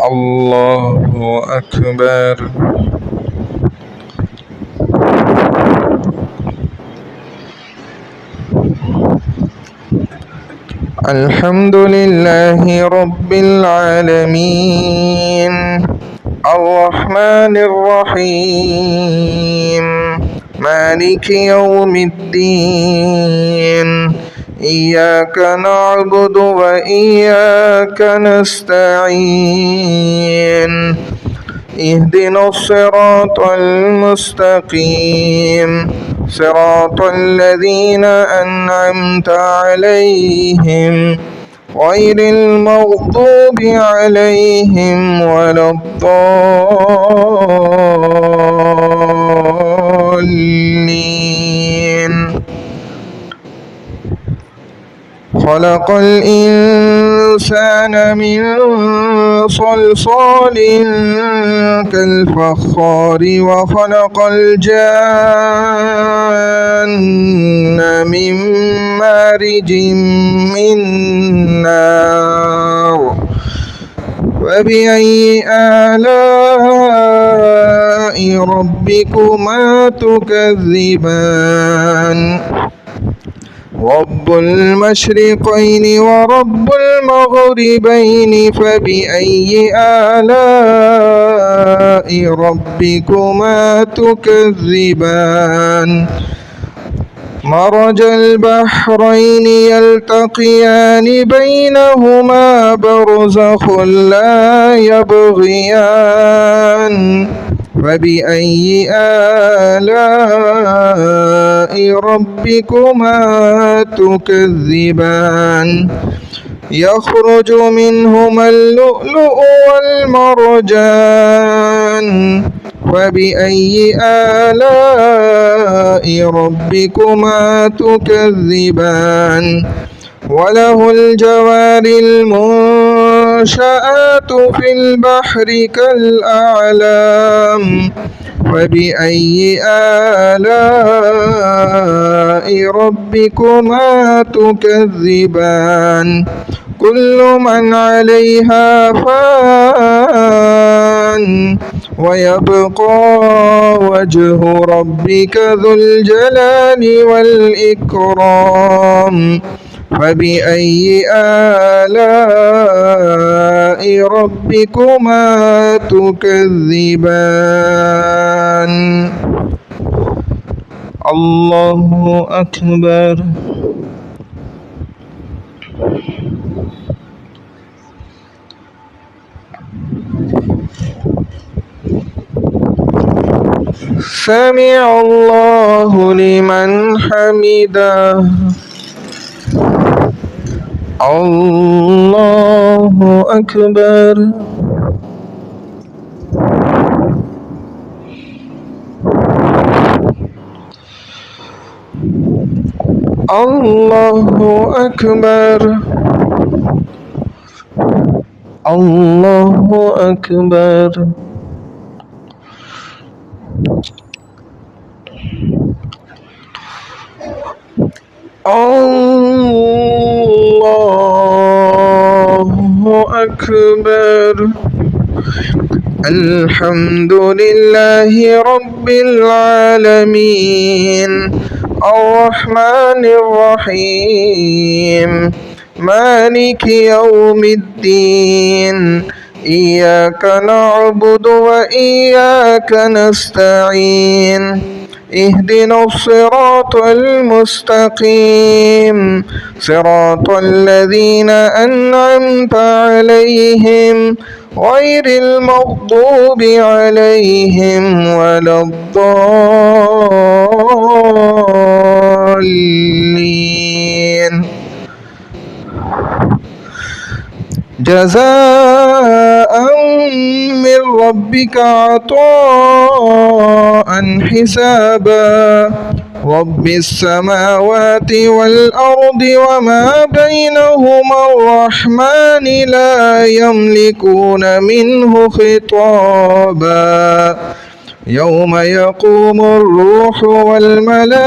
الله أكبر. الحمد لله رب العالمين الرحمن الرحيم مالك يوم الدين إياك نعبد وإياك نستعين اهدنا الصراط المستقيم صراط الذين أنعمت عليهم غير المغضوب عليهم ولا الضالين. خلق الإنسان من صلصال كالفخار وخلق الجان من مارج من نار. فبأي آلاء ربكما تكذبان رب المشرقين ورب المغربين فبأي آلاء ربكما تكذبان مرج البحرين يلتقيان بينهما برزخ لا يبغيان فبأي آلاء ربكما تكذبان يخرج منهما اللؤلؤ والمرجان فبأي آلاء ربكما تكذبان وله الجوار المنشآت في البحر كالأعلام فبأي آلاء ربكما تكذبان كل من عليها فان ويبقى وجه ربك ذو الجلال والإكرام فبأي آلاء ربكما تكذبان. الله أكبر. سمع الله لمن حمده. الله أكبر. الله أكبر. الله أكبر. الله أكبر. الحمد لله رب العالمين الرحمن الرحيم مالك يوم الدين إياك نعبد وإياك نستعين اهدنا الصراط المستقيم صراط الذين أنعمت عليهم غير المغضوب عليهم ولا الضالين. جزاء من ربك عطاء حسابا رب السماوات والأرض وما بينهما الرحمن لا يملكون منه خطابا يوم يقوم الروح والملائكة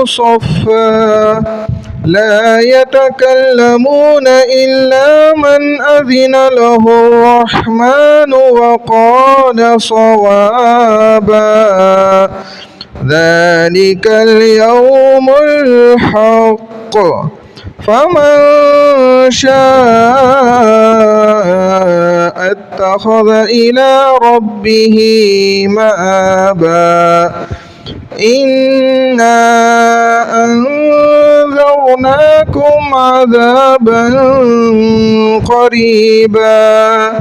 صفا لا يتكلمون إلا من أذن له الرحمن وقال صوابا ذلك اليوم الحق فمن شاء اتخذ إلى ربه مآبا إنا أنذرناكم عذابا قريبا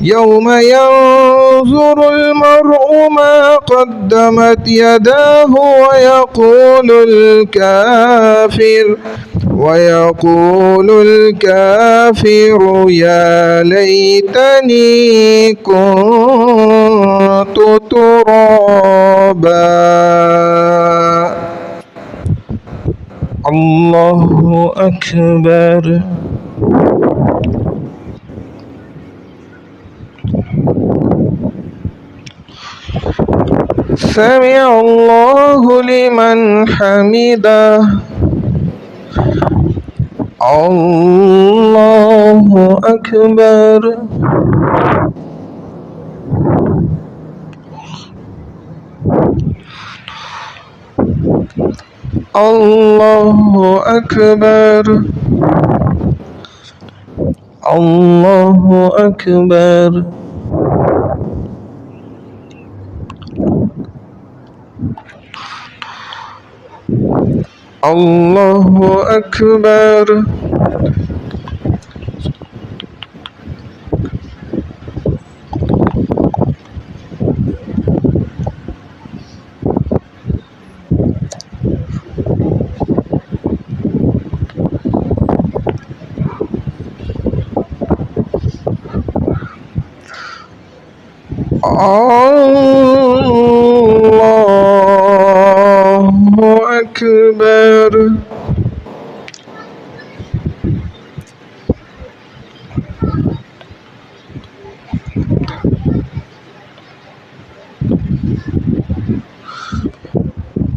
يوم ينظر المرء ما قدمت يداه ويقول الكافر يا ليتني كنت ترابا. الله أكبر. سمع الله لمن حمده. الله أكبر. الله أكبر. الله أكبر. الله أكبر. الله أكبر.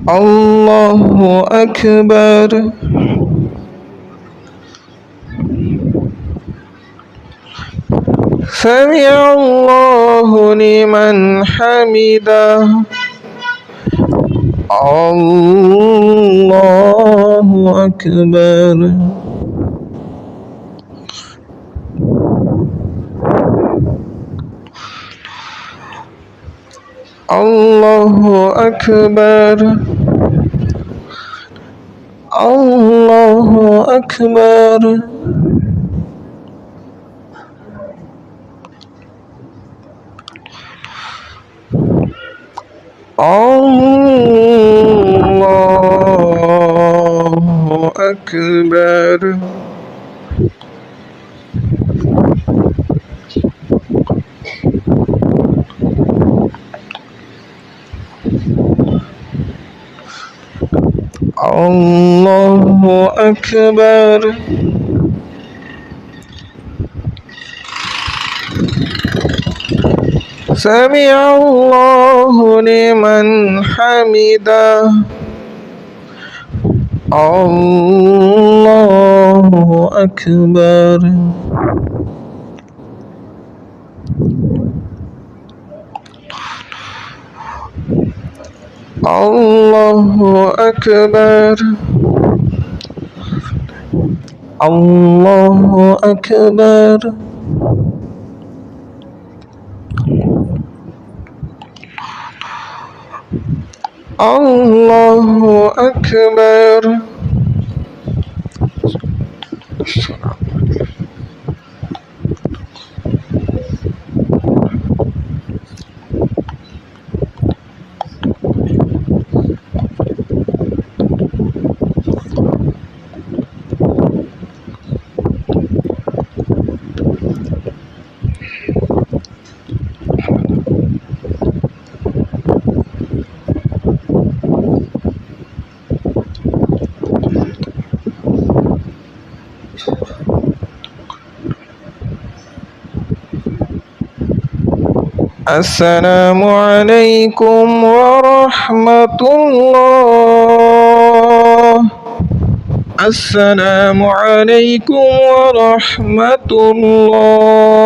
الله أكبر. سمع الله لمن حمده. الله أكبر. الله أكبر. الله أكبر. الله أكبر. الله أكبر. سمع الله لمن حمده. الله أكبر. الله أكبر. الله أكبر. الله أكبر. السلام عليكم ورحمة الله. السلام عليكم ورحمة الله.